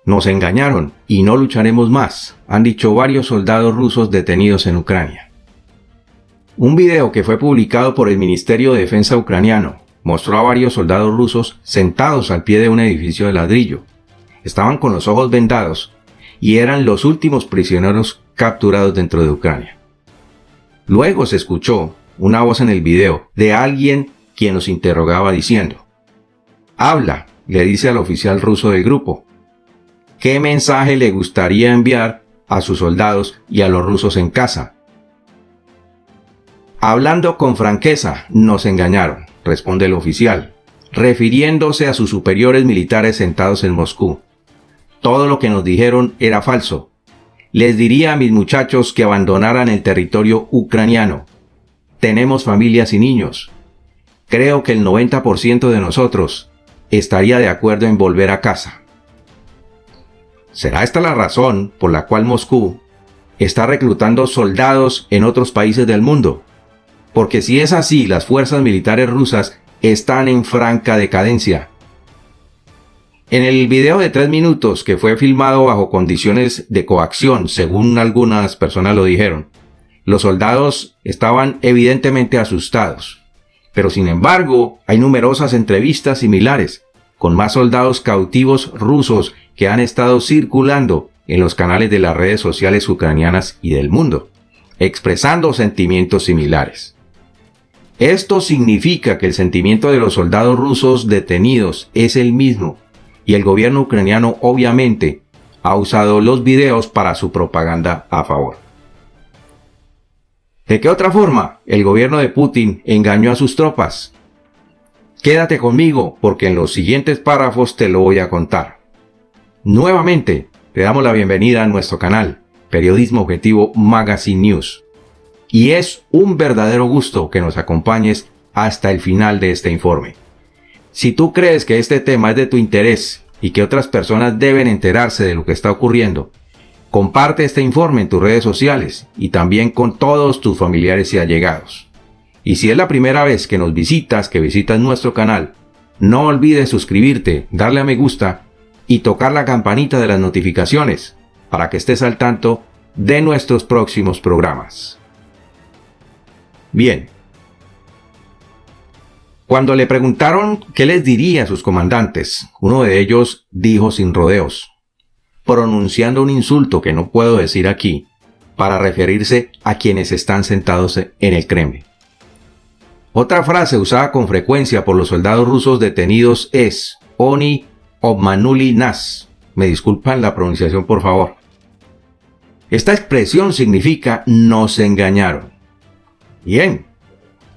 Nos engañaron y no lucharemos más, han dicho varios soldados rusos detenidos en Ucrania. Un video que fue publicado por el Ministerio de Defensa ucraniano mostró a varios soldados rusos sentados al pie de un edificio de ladrillo. Estaban con los ojos vendados y eran los últimos prisioneros capturados dentro de Ucrania. Luego se escuchó una voz en el video de alguien quien los interrogaba diciendo: «Habla», le dice al oficial ruso del grupo. ¿Qué mensaje le gustaría enviar a sus soldados y a los rusos en casa? «Hablando con franqueza, nos engañaron», responde el oficial, refiriéndose a sus superiores militares sentados en Moscú. «Todo lo que nos dijeron era falso. Les diría a mis muchachos que abandonaran el territorio ucraniano. Tenemos familias y niños. Creo que el 90% de nosotros estaría de acuerdo en volver a casa». ¿Será esta la razón por la cual Moscú está reclutando soldados en otros países del mundo? Porque si es así, las fuerzas militares rusas están en franca decadencia. En el video de 3 minutos, que fue filmado bajo condiciones de coacción, según algunas personas lo dijeron, los soldados estaban evidentemente asustados. Pero sin embargo, hay numerosas entrevistas similares, con más soldados cautivos rusos que han estado circulando en los canales de las redes sociales ucranianas y del mundo, expresando sentimientos similares. Esto significa que el sentimiento de los soldados rusos detenidos es el mismo, y el gobierno ucraniano obviamente ha usado los videos para su propaganda a favor. ¿De qué otra forma el gobierno de Putin engañó a sus tropas? Quédate conmigo porque en los siguientes párrafos te lo voy a contar. Nuevamente, te damos la bienvenida a nuestro canal, Periodismo Objetivo Magazine News. Y es un verdadero gusto que nos acompañes hasta el final de este informe. Si tú crees que este tema es de tu interés y que otras personas deben enterarse de lo que está ocurriendo, comparte este informe en tus redes sociales y también con todos tus familiares y allegados. Y si es la primera vez que nos visitas, nuestro canal, no olvides suscribirte, darle a me gusta y tocar la campanita de las notificaciones para que estés al tanto de nuestros próximos programas. Bien. Cuando le preguntaron qué les diría a sus comandantes, uno de ellos dijo sin rodeos, pronunciando un insulto que no puedo decir aquí, para referirse a quienes están sentados en el Kremlin. Otra frase usada con frecuencia por los soldados rusos detenidos es «Oni obmanuli nas». Me disculpan la pronunciación, por favor. Esta expresión significa «nos engañaron». Bien,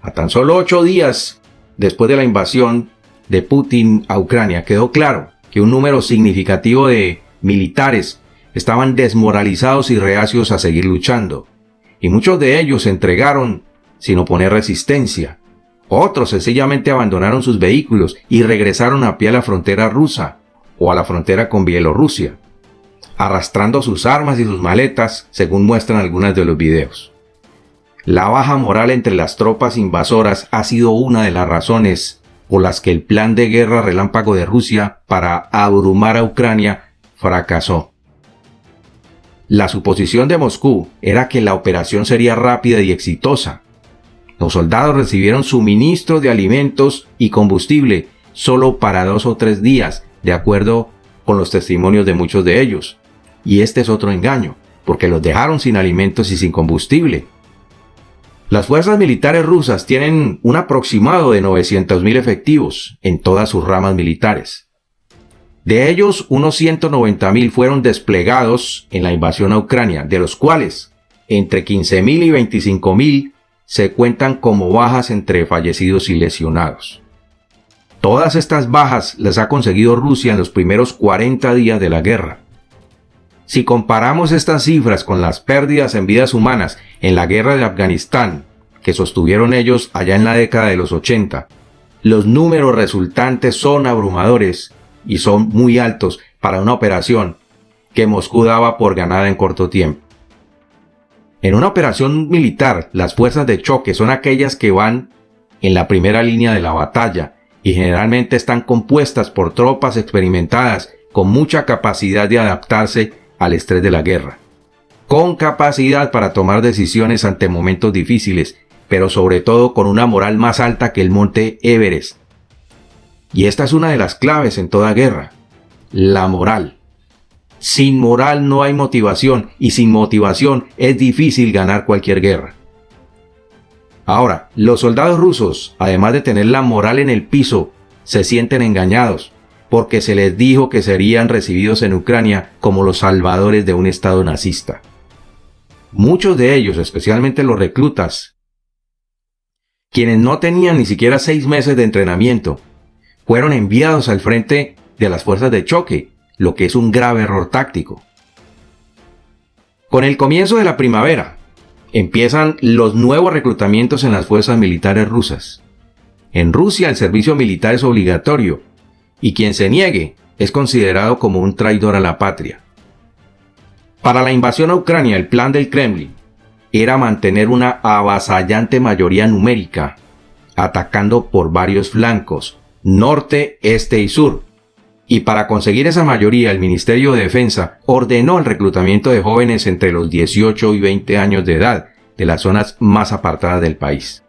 a tan solo 8 días después de la invasión de Putin a Ucrania, quedó claro que un número significativo de militares estaban desmoralizados y reacios a seguir luchando, y muchos de ellos se entregaron sin oponer resistencia. Otros sencillamente abandonaron sus vehículos y regresaron a pie a la frontera rusa o a la frontera con Bielorrusia, arrastrando sus armas y sus maletas, según muestran algunos de los videos. La baja moral entre las tropas invasoras ha sido una de las razones por las que el plan de guerra relámpago de Rusia para abrumar a Ucrania fracasó. La suposición de Moscú era que la operación sería rápida y exitosa. Los soldados recibieron suministros de alimentos y combustible solo para 2 o 3 días, de acuerdo con los testimonios de muchos de ellos. Y este es otro engaño, porque los dejaron sin alimentos y sin combustible. Las fuerzas militares rusas tienen un aproximado de 900.000 efectivos en todas sus ramas militares. De ellos, unos 190.000 fueron desplegados en la invasión a Ucrania, de los cuales entre 15.000 y 25.000 se cuentan como bajas entre fallecidos y lesionados. Todas estas bajas las ha conseguido Rusia en los primeros 40 días de la guerra. Si comparamos estas cifras con las pérdidas en vidas humanas en la guerra de Afganistán, que sostuvieron ellos allá en la década de los 80, los números resultantes son abrumadores y son muy altos para una operación que Moscú daba por ganada en corto tiempo. En una operación militar, las fuerzas de choque son aquellas que van en la primera línea de la batalla y generalmente están compuestas por tropas experimentadas con mucha capacidad de adaptarse al estrés de la guerra, con capacidad para tomar decisiones ante momentos difíciles, pero sobre todo con una moral más alta que el monte Everest. Y esta es una de las claves en toda guerra, la moral. Sin moral no hay motivación, y sin motivación es difícil ganar cualquier guerra. Ahora, los soldados rusos, además de tener la moral en el piso, se sienten engañados, porque se les dijo que serían recibidos en Ucrania como los salvadores de un estado nazista. Muchos de ellos, especialmente los reclutas, quienes no tenían ni siquiera 6 meses de entrenamiento, fueron enviados al frente de las fuerzas de choque, lo que es un grave error táctico. Con el comienzo de la primavera, empiezan los nuevos reclutamientos en las fuerzas militares rusas. En Rusia el servicio militar es obligatorio, y quien se niegue es considerado como un traidor a la patria. Para la invasión a Ucrania, el plan del Kremlin era mantener una avasallante mayoría numérica, atacando por varios flancos, norte, este y sur. Y para conseguir esa mayoría, el Ministerio de Defensa ordenó el reclutamiento de jóvenes entre los 18 y 20 años de edad, de las zonas más apartadas del país.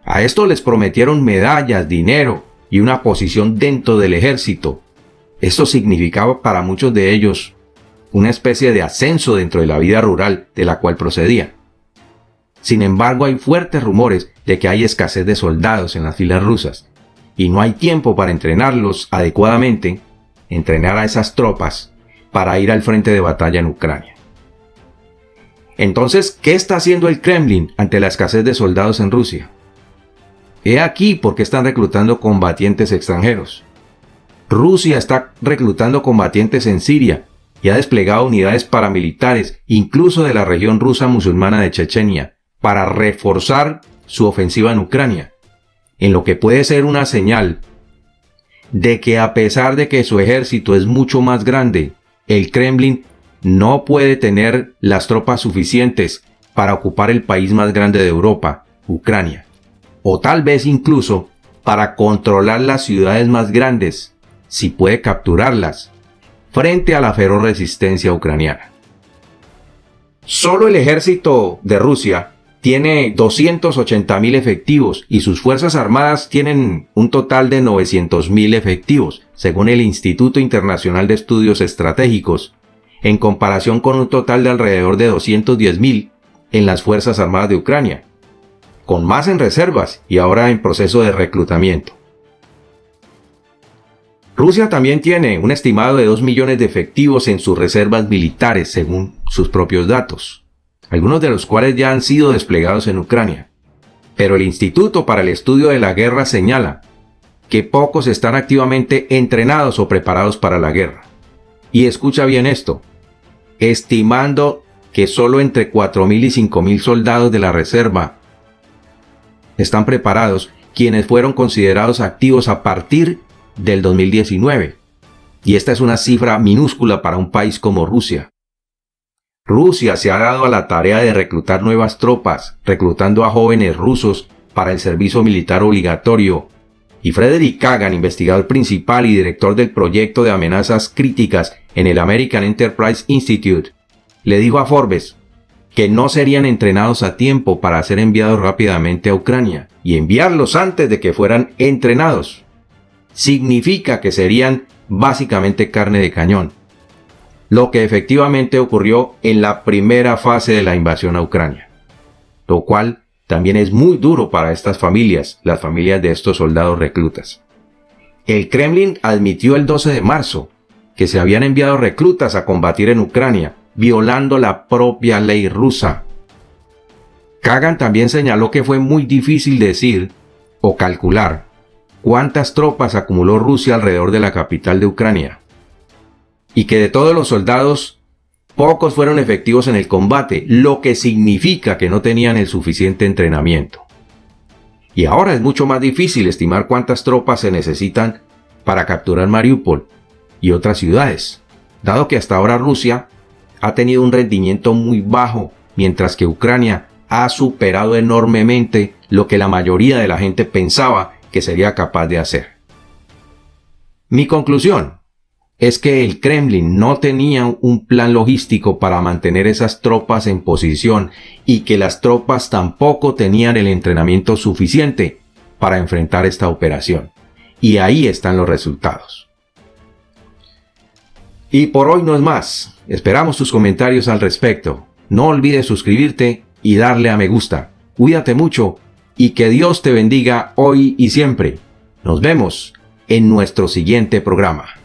A esto les prometieron medallas, dinero y una posición dentro del ejército. Esto significaba para muchos de ellos una especie de ascenso dentro de la vida rural de la cual procedían. Sin embargo, hay fuertes rumores de que hay escasez de soldados en las filas rusas y no hay tiempo para entrenarlos adecuadamente, entrenar a esas tropas para ir al frente de batalla en Ucrania. Entonces, ¿qué está haciendo el Kremlin ante la escasez de soldados en Rusia? He aquí por qué están reclutando combatientes extranjeros. Rusia está reclutando combatientes en Siria y ha desplegado unidades paramilitares, incluso de la región rusa musulmana de Chechenia, para reforzar su ofensiva en Ucrania, en lo que puede ser una señal de que a pesar de que su ejército es mucho más grande, el Kremlin no puede tener las tropas suficientes para ocupar el país más grande de Europa, Ucrania, o tal vez incluso para controlar las ciudades más grandes, si puede capturarlas, frente a la feroz resistencia ucraniana. Solo el ejército de Rusia tiene 280.000 efectivos y sus fuerzas armadas tienen un total de 900.000 efectivos, según el Instituto Internacional de Estudios Estratégicos, en comparación con un total de alrededor de 210.000 en las Fuerzas Armadas de Ucrania, con más en reservas y ahora en proceso de reclutamiento. Rusia también tiene un estimado de 2 millones de efectivos en sus reservas militares, según sus propios datos, algunos de los cuales ya han sido desplegados en Ucrania. Pero el Instituto para el Estudio de la Guerra señala que pocos están activamente entrenados o preparados para la guerra. Y escucha bien esto, estimando que solo entre 4.000 y 5.000 soldados de la reserva están preparados, quienes fueron considerados activos a partir del 2019. Y esta es una cifra minúscula para un país como Rusia. Rusia se ha dado a la tarea de reclutar nuevas tropas, reclutando a jóvenes rusos para el servicio militar obligatorio. Y Frederick Kagan, investigador principal y director del proyecto de amenazas críticas en el American Enterprise Institute, le dijo a Forbes que no serían entrenados a tiempo para ser enviados rápidamente a Ucrania, y enviarlos antes de que fueran entrenados significa que serían básicamente carne de cañón, lo que efectivamente ocurrió en la primera fase de la invasión a Ucrania, lo cual también es muy duro para estas familias, las familias de estos soldados reclutas. El Kremlin admitió el 12 de marzo que se habían enviado reclutas a combatir en Ucrania, violando la propia ley rusa. Kagan también señaló que fue muy difícil decir o calcular cuántas tropas acumuló Rusia alrededor de la capital de Ucrania, y que de todos los soldados, pocos fueron efectivos en el combate, lo que significa que no tenían el suficiente entrenamiento. Y ahora es mucho más difícil estimar cuántas tropas se necesitan para capturar Mariupol y otras ciudades, dado que hasta ahora Rusia ha tenido un rendimiento muy bajo, mientras que Ucrania ha superado enormemente lo que la mayoría de la gente pensaba que sería capaz de hacer. Mi conclusión es que el Kremlin no tenía un plan logístico para mantener esas tropas en posición y que las tropas tampoco tenían el entrenamiento suficiente para enfrentar esta operación. Y ahí están los resultados. Y por hoy no es más. Esperamos tus comentarios al respecto. No olvides suscribirte y darle a me gusta. Cuídate mucho y que Dios te bendiga hoy y siempre. Nos vemos en nuestro siguiente programa.